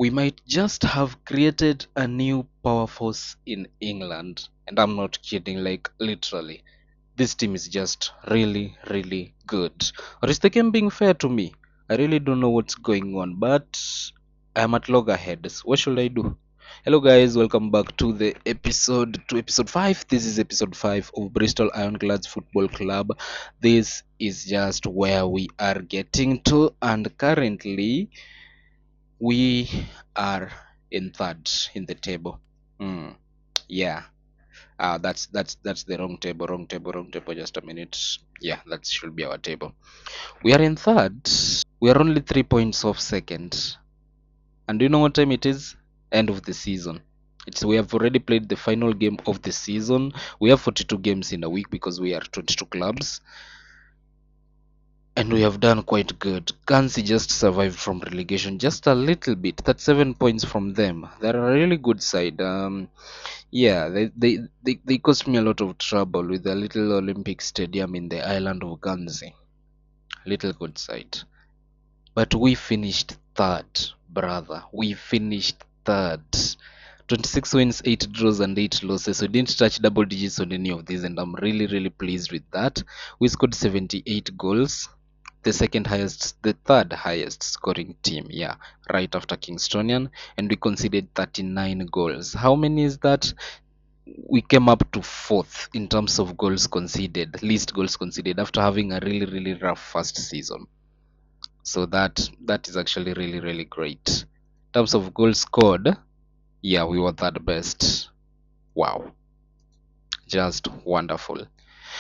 we might just have created a new power force in England. And I'm not kidding, like literally. This team is just really, really good. Or is the game being fair to me? I really don't know what's going on, but I'm at loggerheads. What should I do? Hello guys, welcome back to the episode 5. This is episode 5 of Bristol Ironclads Football Club. This is just where we are getting to, and currently we are in third in the table. Hmm. Yeah. That's the wrong table. Wrong table. Wrong table. Just a minute. Yeah, that should be our table. We are in third. We are only 3 points off second. And do you know what time it is? End of the season. We have already played the final game of the season. We have 42 games in a week because we are 22 clubs. And we have done quite good. Guernsey just survived from relegation just a little bit. That's 7 points from them. They're a really good side. Yeah, they caused me a lot of trouble with the little Olympic stadium in the island of Guernsey. Little good side. But we finished third, brother. We finished third. 26 wins, 8 draws, and 8 losses. We didn't touch double digits on any of these, and I'm really, really pleased with that. We scored 78 goals, the third highest scoring team, yeah, right after Kingstonian, and we conceded 39 goals. How many is that? We came up to fourth in terms of goals conceded, least goals conceded, after having a really, really rough first season. So that is actually really, really great. In terms of goals scored, yeah, we were third best. Wow, just wonderful.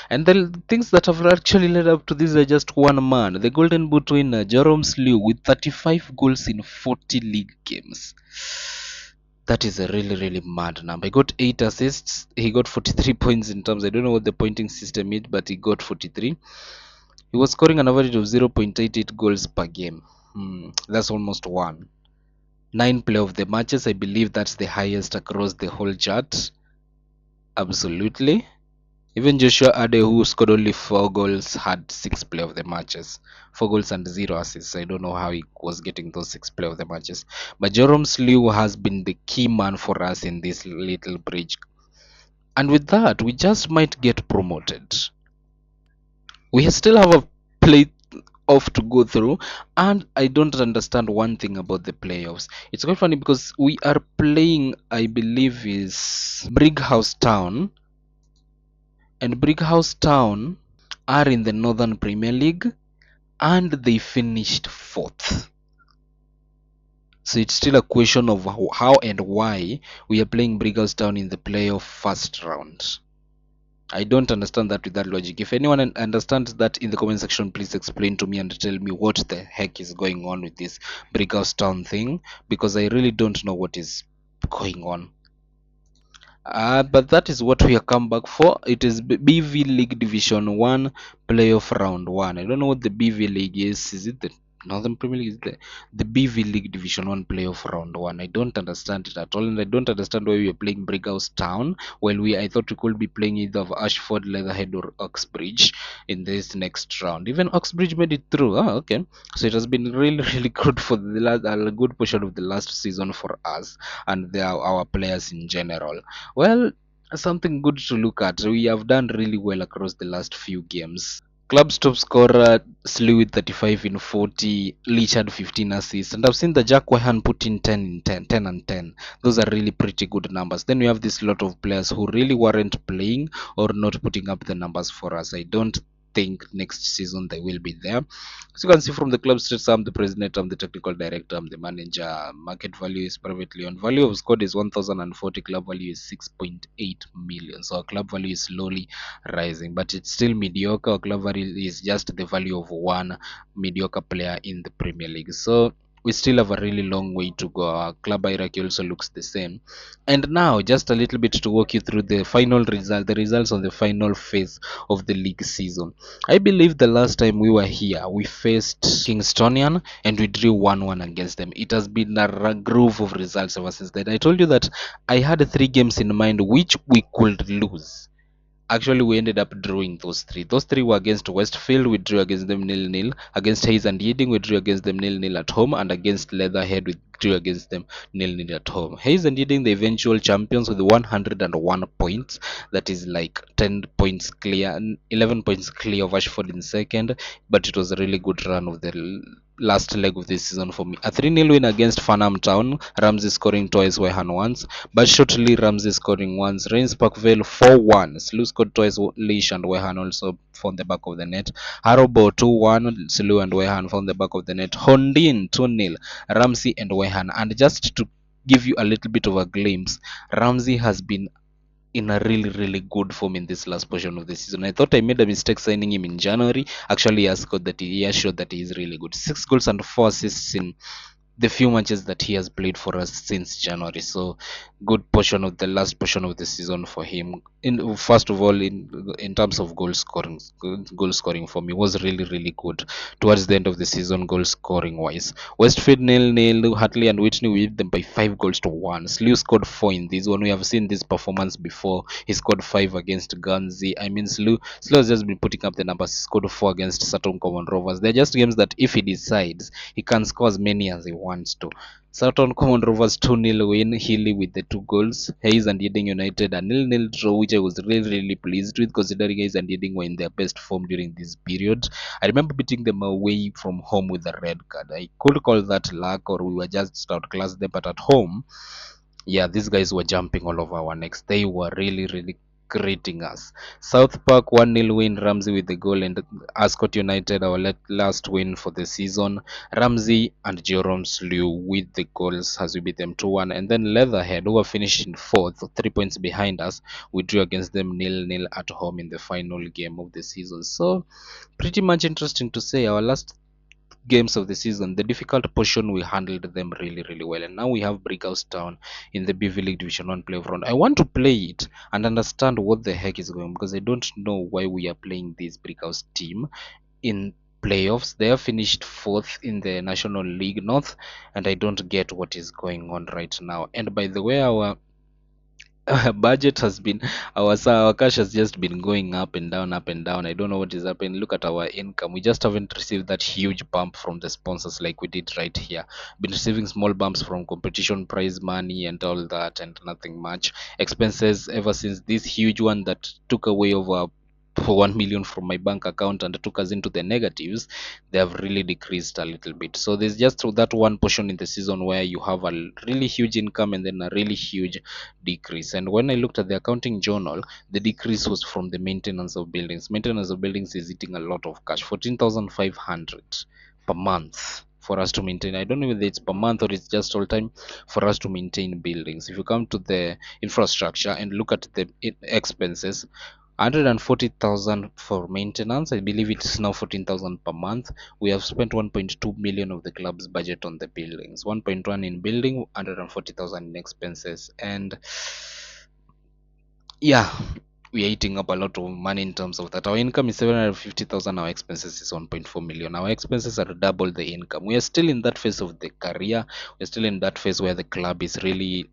And the things that have actually led up to this are just one man, the Golden Boot winner, Jerome Slew, with 35 goals in 40 league games. That is a really, really mad number. He got 8 assists. He got 43 points in terms. I don't know what the pointing system is, but he got 43. He was scoring an average of 0.88 goals per game. That's almost one. 9 play of the matches. I believe that's the highest across the whole chart. Absolutely. Even Joshua Ade, who scored only 4 goals, had 6 play of the matches. 4 goals and 0 assists. I don't know how he was getting those 6 play of the matches. But Jerome Slew has been the key man for us in this little bridge. And with that, we just might get promoted. We still have a play off to go through, and I don't understand one thing about the playoffs. It's quite funny because we are playing, I believe, is Brighouse Town, and Brighouse Town are in the Northern Premier League, and they finished fourth. So it's still a question of how and why we are playing Brighouse Town in the playoff first round. I don't understand that with that logic. If anyone understands that in the comment section, please explain to me and tell me what the heck is going on with this Brighouse Town thing, because I really don't know what is going on. But that is what we have come back for. It is BV League Division 1 Playoff Round 1. I don't know what the BV League is. Is it the Northern Premier League? Is the BV League Division 1 Playoff Round 1. I don't understand it at all, and I don't understand why we are playing Brighouse Town while I thought we could be playing either of Ashford, Leatherhead, or Uxbridge in this next round. Even Uxbridge made it through. Okay. So it has been really, really good for the last, a good portion of the last season for us and our players in general. Well, something good to look at. We have done really well across the last few games. Club's top scorer Slew with 35 in 40, Leach had 15 assists, and I've seen the Jack Wahan put in 10 in 10 and 10. Those are really pretty good numbers. Then we have this lot of players who really weren't playing or not putting up the numbers for us. I don't think next season they will be there. As you can see from the club stats, I'm the president, I'm the technical director, I'm the manager. Market value is privately owned. Value of squad is 1040, club value is 6.8 million. So our club value is slowly rising, but it's still mediocre. Our club value is just the value of one mediocre player in the Premier League. So we still have a really long way to go. Our club hierarchy also looks the same. And now, just a little bit to walk you through the results of the final phase of the league season. I believe the last time we were here, we faced Kingstonian and we drew 1-1 against them. It has been a groove of results ever since then. I told you that I had 3 games in mind which we could lose. Actually, we ended up drawing those three. Those three were against Westfield, we drew against them nil-nil. Against Hayes and Yeading, we drew against them nil-nil at home, and against Leatherhead, we drew against them nil-nil at home. Hayes and Yeading, the eventual champions with 101 points. That is like 10 points clear, 11 points clear of Ashford in second. But it was a really good run of the last leg of this season for me. A 3-0 win against Farnham Town, Ramsey scoring twice, Wehan once. But shortly, Ramsey scoring once. Rains Parkville 4-1. Slew scored twice, Leash and Wehan also found the back of the net. Harrobo 2-1. Slew and Wehan found the back of the net. Hondin 2-0. Ramsey and Wehan. And just to give you a little bit of a glimpse, Ramsey has been in a really good form in this last portion of the season. I thought I made a mistake signing him in January. Actually, he has showed that he is really good. 6 goals and 4 assists in the few matches that he has played for us since January. So good portion of the last portion of the season for him. In first of all, in terms of goal scoring for me was really good towards the end of the season, goal scoring wise. Westfield 0-0. Hartley and Whitney we beat them by 5 goals to 1. Slew scored 4 in this one. We have seen this performance before. He scored 5 against Guernsey. I mean, Slew has just been putting up the numbers. He scored 4 against Sutton Common Rovers. They're just games that if he decides, he can score as many as he wants to. Sutton Common Rovers 2-0 win, Healy with the 2 goals. Hayes and Yeading United a 0-0 draw, which I was really pleased with, considering Hayes and Yeading were in their best form during this period. I remember beating them away from home with a red card. I could call that luck, or we were just outclassed them, but at home, yeah, these guys were jumping all over our necks. They were really greeting us. South Park 1-0 win, Ramsey with the goal, and Ascot United our last win for the season. Ramsey and Jerome Slew with the goals as we beat them 2-1. And then Leatherhead, who were finished in fourth, 3 points behind us, we drew against them 0-0 at home in the final game of the season. So pretty much interesting to say. Our last games of the season, the difficult portion we handled them really well, and now we have Brighouse Town in the BV League Division 1 playoff round. I want to play it and understand what the heck is going, because I don't know why we are playing this Brighouse team in playoffs. They have finished fourth in the National League North, and I don't get what is going on right now. And by the way, our budget has been, our cash has just been going up and down, up and down. I don't know what is happening. Look at our income. We just haven't received that huge bump from the sponsors like we did right here. Been receiving small bumps from competition prize money and all that, and nothing much. Expenses ever since this huge one that took away over 1 million from my bank account and took us into the negatives, they have really decreased a little bit. So there's just that one portion in the season where you have a really huge income and then a really huge decrease. And when I looked at the accounting journal, the decrease was from the maintenance of buildings. Maintenance of buildings is eating a lot of cash, 14,500 per month for us to maintain. I don't know whether it's per month or it's just all time for us to maintain buildings. If you come to the infrastructure and look at the expenses, 140,000 for maintenance. I believe it is now 14,000 per month. We have spent 1.2 million of the club's budget on the buildings. 1.1 in building, 140,000 in expenses, and yeah, we are eating up a lot of money in terms of that. Our income is 750,000. Our expenses is 1.4 million. Our expenses are double the income. We are still in that phase of the career. We're still in that phase where the club is really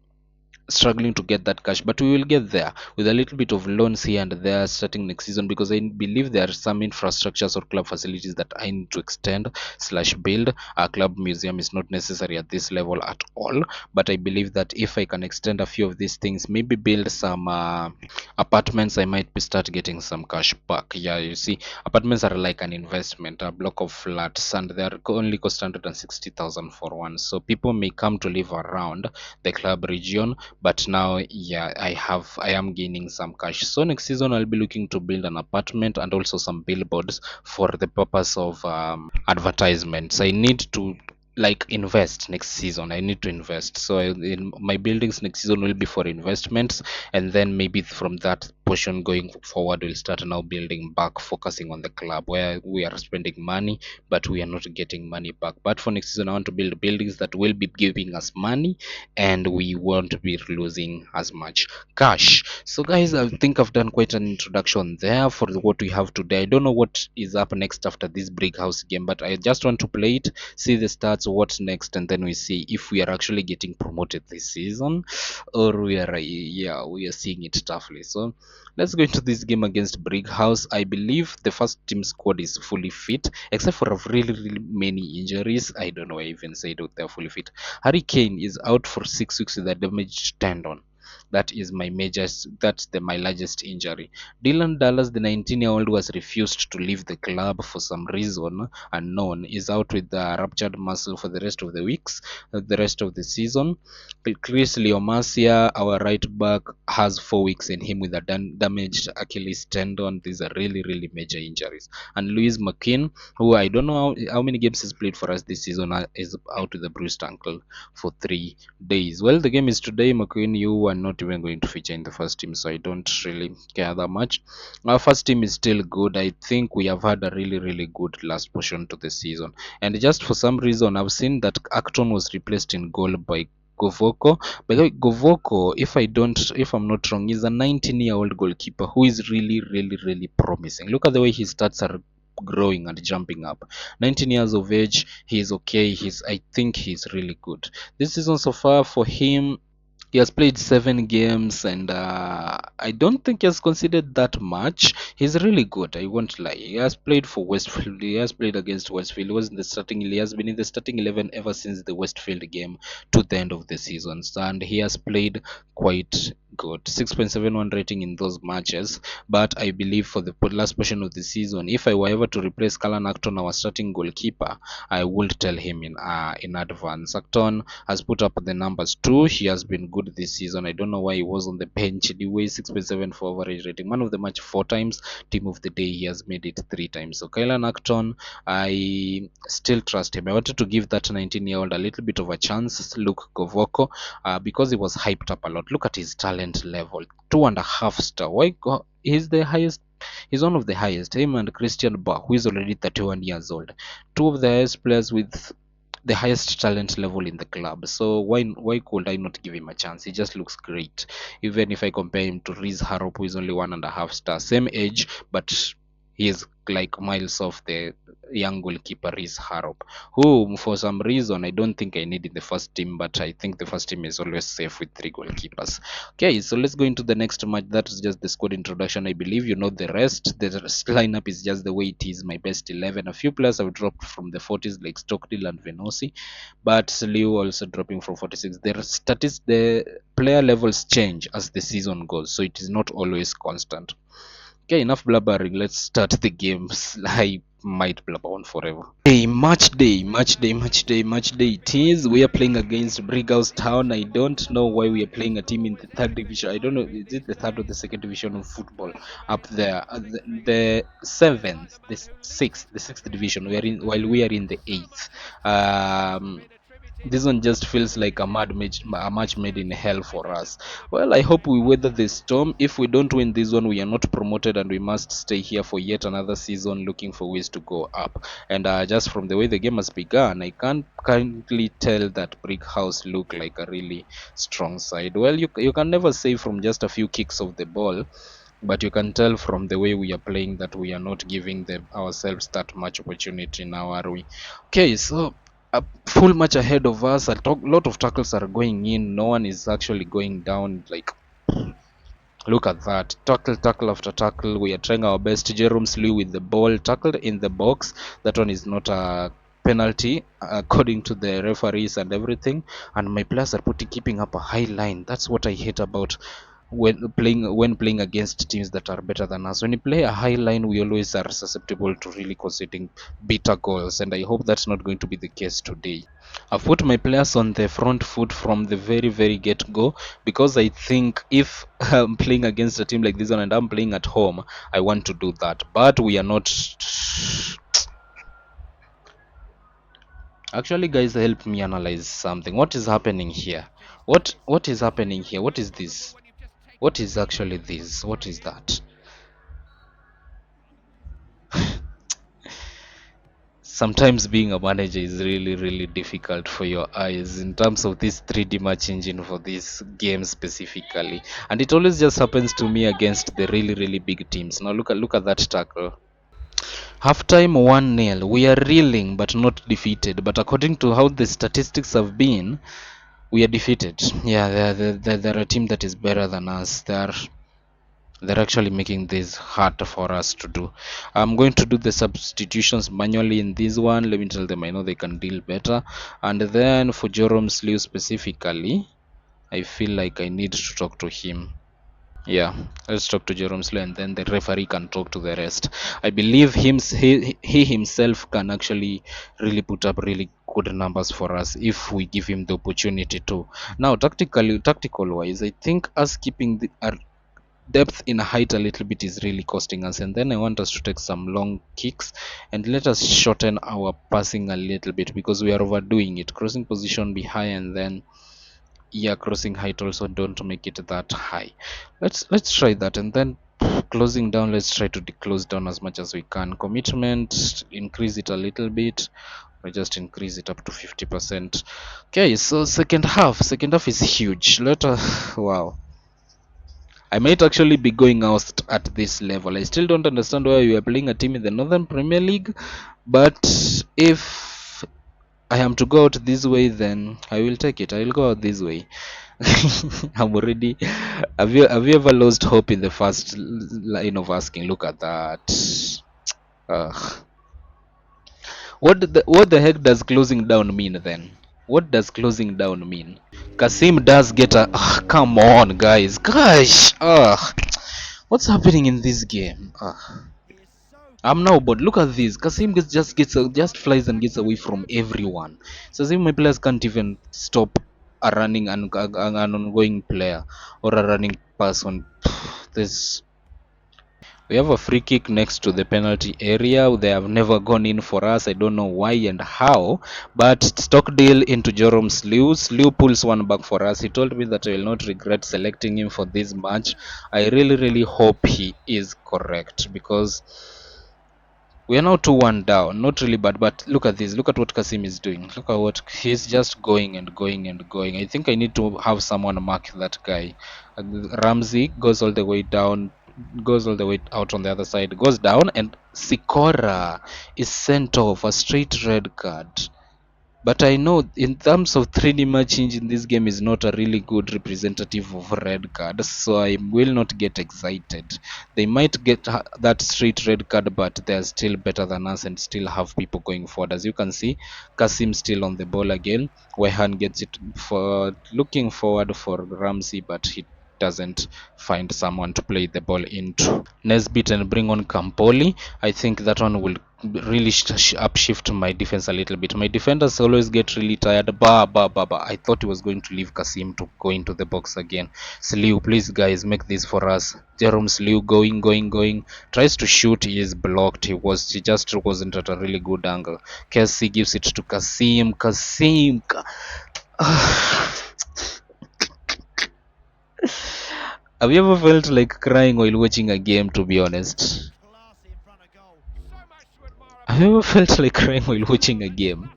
struggling to get that cash, but we will get there with a little bit of loans here and there starting next season, because I believe there are some infrastructures or club facilities that I need to extend slash build. Our club museum is not necessary at this level at all, but I believe that if I can extend a few of these things, maybe build some apartments, I might start getting some cash back. Yeah, you see, apartments are like an investment, a block of flats, and they are only cost 160,000 for one, so people may come to live around the club region. But now, yeah, I am gaining some cash, so next season I'll be looking to build an apartment and also some billboards for the purpose of advertisements. I need to like invest next season. I need to invest, so in my buildings next season will be for investments, and then maybe from that portion going forward we'll start now building back, focusing on the club where we are spending money but we are not getting money back. But for next season I want to build buildings that will be giving us money and we won't be losing as much cash. So guys, I think I've done quite an introduction there for what we have today. I don't know what is up next after this Brighouse game, but I just want to play it, see the stats, what next, and then we see if we are actually getting promoted this season, or we are seeing it toughly. So let's go into this game against Brig House. I believe the first team squad is fully fit, except for a really many injuries. I don't know why I even said they're fully fit. Harry Kane is out for 6 weeks with a damaged tendon. That's my largest injury. Dylan Dallas, the 19-year-old who has refused to leave the club for some reason unknown, is out with the ruptured muscle for the rest of the rest of the season. Chris Leomasia, our right back, has 4 weeks in him with a damaged Achilles tendon. These are really major injuries. And Louis McKean, who I don't know how many games he's played for us this season, is out with a bruised ankle for 3 days. Well, the game is today. McQueen, you are not even going to feature in the first team, so I don't really care that much. Our first team is still good. I think we have had a really good last portion to the season, and just for some reason, I've seen that Acton was replaced in goal by Govoko. By the way, Govoko, if I'm not wrong, is a 19-year-old goalkeeper who is really promising. Look at the way his stats are growing and jumping up. 19 years of age, he's okay. I think he's really good. This season so far for him, he has played 7 games, and I don't think he has conceded that much. He's really good. I won't lie. He has played for Westfield. He has played against Westfield. He was in the starting. He has been in the starting 11 ever since the Westfield game to the end of the season, and he has played quite good. 6.71 rating in those matches. But I believe for the last portion of the season, if I were ever to replace Callan Acton, our starting goalkeeper, I would tell him in advance. Acton has put up the numbers too. He has been good this season. I don't know why he was on the bench. Anyway, 6.7 for average rating. Man of the match 4 times. Team of the day, he has made it 3 times. So Kylan Acton, I still trust him. I wanted to give that 19-year-old a little bit of a chance. Luke Govoko, because he was hyped up a lot. Look at his talent level. 2.5 star. He's the highest. He's one of the highest. Him and Christian Bach, who is already 31 years old. Two of the highest players with the highest talent level in the club. So why could I not give him a chance? He just looks great. Even if I compare him to Riz Harop, who is only 1.5 star, same age, but he is like miles off the young goalkeeper Riz Harop, who for some reason I don't think I need in the first team, but I think the first team is always safe with 3 goalkeepers. Okay, so let's go into the next match. That is just the squad introduction. I believe you know the rest. The rest lineup is just the way it is. My best 11. A few players have dropped from the 40s like Stockdale and Venosi, but Liu also dropping from 46. The player levels change as the season goes, so it is not always constant. Okay, enough blabbering. Let's start the games. I might blabber on forever. Hey, match day. It is. We are playing against Brighouse Town. I don't know why we are playing a team in the third division. I don't know. Is it the third or the second division of football up there? The seventh, the sixth division. While we are in the eighth. This one just feels like a match made in hell for us. Well, I hope we weather the storm. If we don't win this one, we are not promoted and we must stay here for yet another season looking for ways to go up. And just from the way the game has begun, I can't currently tell that Brick House look like a really strong side. Well, you can never say from just a few kicks of the ball, but you can tell from the way we are playing that we are not giving ourselves that much opportunity now, are we? Okay, so a full match ahead of us. Lot of tackles are going in. No one is actually going down. Like, look at that. Tackle after tackle. We are trying our best. Jerome Slew with the ball. Tackled in the box. That one is not a penalty according to the referees and everything. And my players are keeping up a high line. That's what I hate about when playing against teams that are better than us. When you play a high line, we always are susceptible to really conceding bitter goals, and I hope that's not going to be the case today. I've put my players on the front foot from the very get go, because I think if I'm playing against a team like this one and I'm playing at home, I want to do that. But we are not. Actually, guys, help me analyze something. What is happening here? What is happening here? What is this? What is actually this? What is that? Sometimes being a manager is really difficult for your eyes in terms of this 3D match engine for this game specifically, and it always just happens to me against the really big teams. Now look at that tackle. Halftime 1-0. We are reeling but not defeated. But according to how the statistics have been, we are defeated. Yeah, they're a team that is better than us. They're actually making this hard for us to do. I'm going to do the substitutions manually in this one. Let me tell them I know they can deal better. And then for Jerome Slew specifically, I feel like I need to talk to him. Yeah, let's talk to Jerome Slow and then the referee can talk to the rest. I believe he himself can actually really put up really good numbers for us if we give him the opportunity to. Now, tactical wise, I think us keeping our depth in height a little bit is really costing us. And then I want us to take some long kicks and let us shorten our passing a little bit because we are overdoing it. Crossing position be high and then yeah, crossing height also don't make it that high. Let's try that and then closing down, let's try to close down as much as we can. Commitment, increase it a little bit or just increase it up to 50%. Okay, so second half is huge. Let us wow, I might actually be going out at this level. I still don't understand why we are playing a team in the Northern Premier League, but if I am to go out this way, then I will take it. I will go out this way. I'm already. Have you ever lost hope in the first line of asking? Look at that. Ugh. What the heck does closing down mean then? What does closing down mean? Kasim does get a. Ugh, come on, guys. Gosh. Ugh. What's happening in this game? Ugh. I'm now bored. Look at this. Kasim just flies and gets away from everyone. So as if my players can't even stop a running and an ongoing player or a running person. This we have a free kick next to the penalty area. They have never gone in for us. I don't know why and how. But Stockdale into Jerome Slew. Slew pulls one back for us. He told me that I will not regret selecting him for this match. I really, really hope he is correct because we are now 2-1 down. Not really bad, but look at this. Look at what Kasim is doing. Look at what he's just going and going and going. I think I need to have someone mark that guy. Ramsey goes all the way down, goes all the way out on the other side, goes down, and Sikora is sent off a straight red card. But I know in terms of 3D matching in this game is not a really good representative of red card, so I will not get excited. They might get that straight red card, but they are still better than us and still have people going forward. As you can see, Kasim still on the ball again. Wehan gets it for looking forward for Ramsey, but he doesn't find someone to play the ball into. Nesbit and bring on Campoli. I think that one will really upshift my defense a little bit. My defenders always get really tired. I thought he was going to leave Kasim to go into the box again. Slew, please guys, make this for us. Jerome Slew going. Tries to shoot, he is blocked. He just wasn't at a really good angle. Kelsey gives it to Kasim. Have you ever felt like crying while watching a game, to be honest? Have you ever felt like crying while watching a game?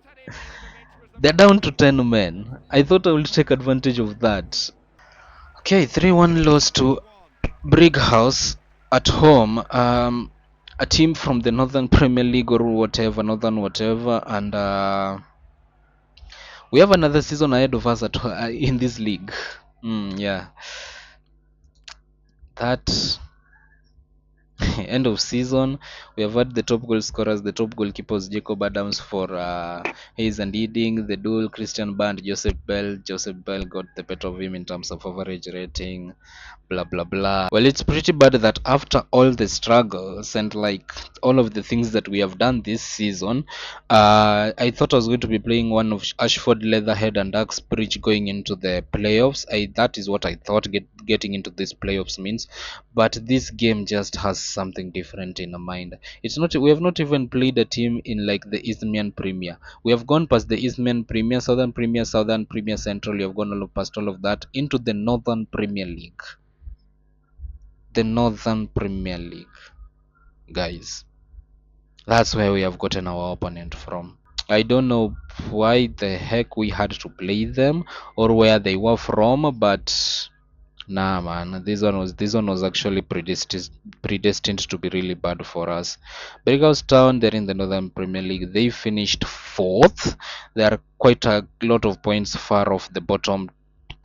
They're down to 10 men. I thought I would take advantage of that. Okay, 3-1 loss to Brighouse at home. A team from the Northern Premier League or whatever, Northern whatever, and we have another season ahead of us in this league. Yeah, that end of season. We have had the top goal scorers, the top goalkeepers, Jacob Adams for Hayes and Eading, the dual Christian Band, Joseph Bell. Joseph Bell got the better of him in terms of average rating, blah blah blah. Well, it's pretty bad that after all the struggles and like all of the things that we have done this season, I thought I was going to be playing one of Ashford, Leatherhead, and Uxbridge going into the playoffs. That is what I thought getting into these playoffs means, but this game just has something different in mind. It's not. We have not even played a team in like the Isthmian Premier. We have gone past the Isthmian Premier, Southern Premier, Southern Premier, Central. We have gone past all of that into the Northern Premier League. The Northern Premier League, guys. That's where we have gotten our opponent from. I don't know why the heck we had to play them or where they were from, but Nah, man, this one was actually predestined to be really bad for us. Town, they're in the Northern Premier League. They finished fourth. They are quite a lot of points far off the bottom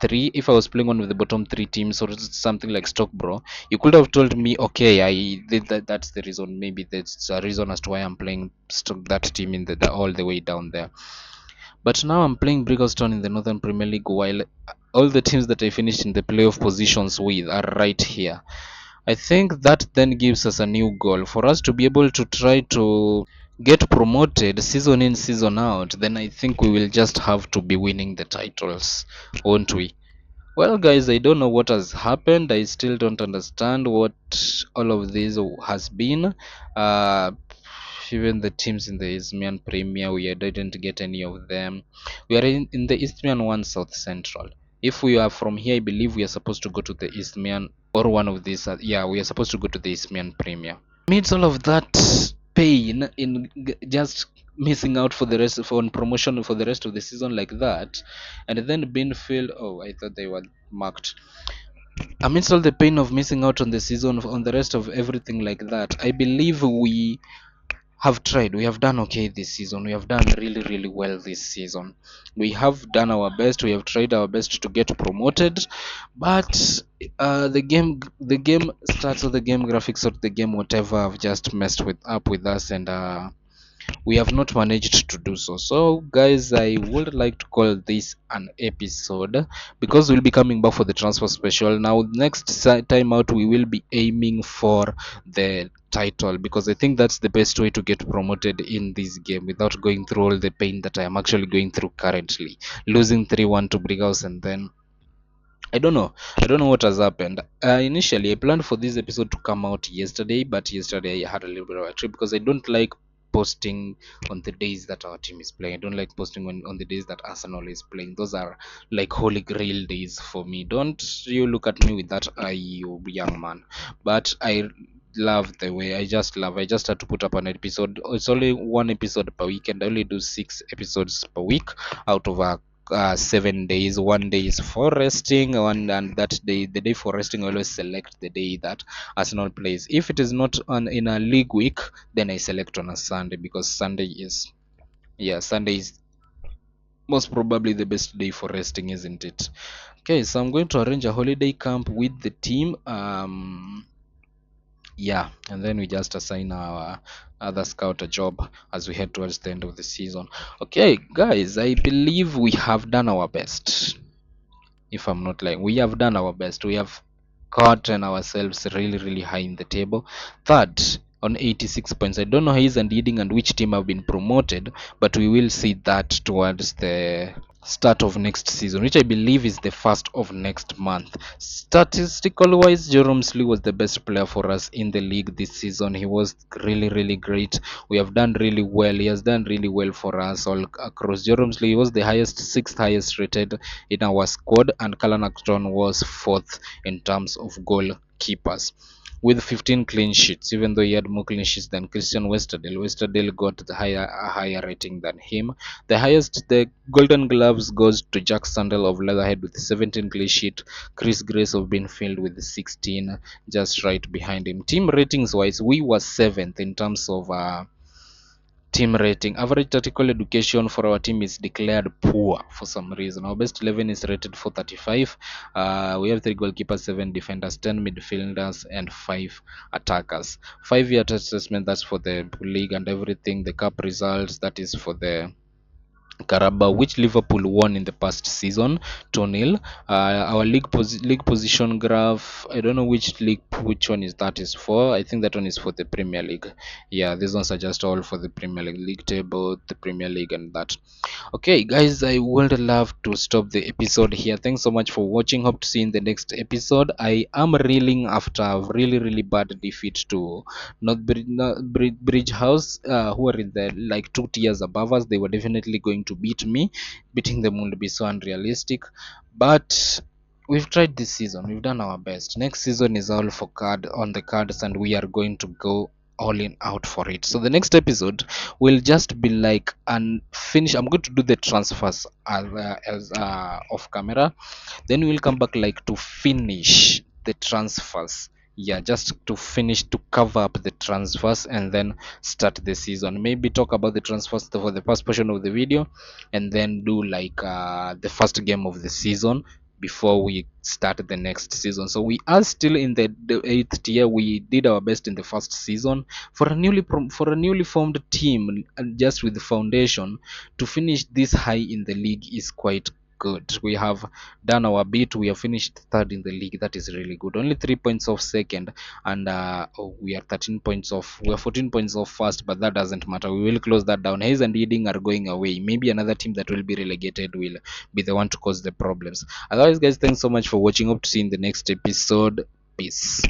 three. If I was playing one of the bottom three teams or something like Stockbro, you could have told me, okay, I did that. That's the reason. Maybe that's a reason as to why I'm playing that team in the all the way down there. But now I'm playing Brigglestone in the Northern Premier League while all the teams that I finished in the playoff positions with are right here. I think that then gives us a new goal for us to be able to try to get promoted season in, season out. Then I think we will just have to be winning the titles, won't we? Well, guys, I don't know what has happened. I still don't understand what all of this has been. Uh, Even the teams in the Isthmian Premier, we didn't get any of them. We are in the Isthmian 1 South Central. If we are from here, I believe we are supposed to go to the Isthmian or one of these. Yeah, we are supposed to go to the Isthmian Premier. Amidst all of that pain in just missing out for the rest of on promotion for the rest of the season like that, and then being feel, oh, I thought they were marked. Amidst all the pain of missing out on the season on the rest of everything like that, I believe we have tried. We have done okay this season. We have done really, really well this season. We have done our best. We have tried our best to get promoted, but the game stats or the game graphics or the game whatever have just messed with up with us, and we have not managed to do so. So, guys, I would like to call this an episode because we'll be coming back for the transfer special. Now, next time out, we will be aiming for the title because I think that's the best way to get promoted in this game without going through all the pain that I am actually going through currently. Losing 3-1 to Brighouse, and then I don't know. I don't know what has happened. Initially, I planned for this episode to come out yesterday, but yesterday I had a little bit of a trip because I don't like posting on the days that our team is playing. I don't like posting on the days that Arsenal is playing. Those are like holy grail days for me. Don't you look at me with that eye, you young man. But I love the way I just had to put up an episode. It's only one episode per week, and I only do 6 episodes per week out of a 7 days. One day is for resting, and that day, the day for resting, I always select the day that Arsenal plays. If it is not on in a league week, then I select on a Sunday because Sunday is most probably the best day for resting, isn't it? Okay, so I'm going to arrange a holiday camp with the team. Yeah, and then we just assign our other scout a job as we head towards the end of the season. Okay, guys, I believe we have done our best. If I'm not lying, we have done our best. We have gotten ourselves really, really high in the table. Third on 86 points. I don't know who is and leading and which team have been promoted, but we will see that towards the start of next season, which I believe is the first of next month. Statistical wise, Jerome Slee was the best player for us in the league this season. He was really, really great. We have done really well. He has done really well for us all across. Jerome Slee was the sixth highest rated in our squad, and Callan Acton was fourth in terms of goalkeepers with 15 clean sheets, even though he had more clean sheets than Christian Westerdale. Westerdale got a higher rating than him. The Golden Gloves goes to Jack Sandel of Leatherhead with 17 clean sheet. Chris Grace of Binfield with 16, just right behind him. Team ratings wise, we were seventh in terms of team rating. Average tactical education for our team is declared poor for some reason. Our best 11 is rated 435. We have 3 goalkeepers, 7 defenders, 10 midfielders, and 5 attackers. 5-year assessment, that's for the league and everything. The cup results, that is for the Carabao, which Liverpool won in the past season, 2-0. Our league position graph, I don't know which one is that is for. I think that one is for the Premier League. Yeah, these ones are just all for the Premier League table, the Premier League, and that. Okay, guys, I would love to stop the episode here. Thanks so much for watching. Hope to see you in the next episode. I am reeling after a really, really bad defeat to Bridge House, who are in the like 2 tiers above us. They were definitely going to beat me. Beating them would be so unrealistic, but we've tried this season. We've done our best. Next season is all for card on the cards, and we are going to go all in out for it. So the next episode will just be like and finish. I'm going to do the transfers as off camera, then we'll come back like to finish the transfers. Yeah, just to finish to cover up the transfers and then start the season. Maybe talk about the transfers for the first portion of the video, and then do like the first game of the season before we start the next season. So we are still in the eighth tier. We did our best in the first season for for a newly formed team, and just with the foundation to finish this high in the league is quite good. We have done our bit. We have finished third in the league. That is really good. Only 3 points off second, and we are 13 points off. We are 14 points off first, but that doesn't matter. We will close that down. Hayes and Ealing are going away. Maybe another team that will be relegated will be the one to cause the problems. Otherwise, guys, thanks so much for watching. Hope to see you in the next episode. Peace.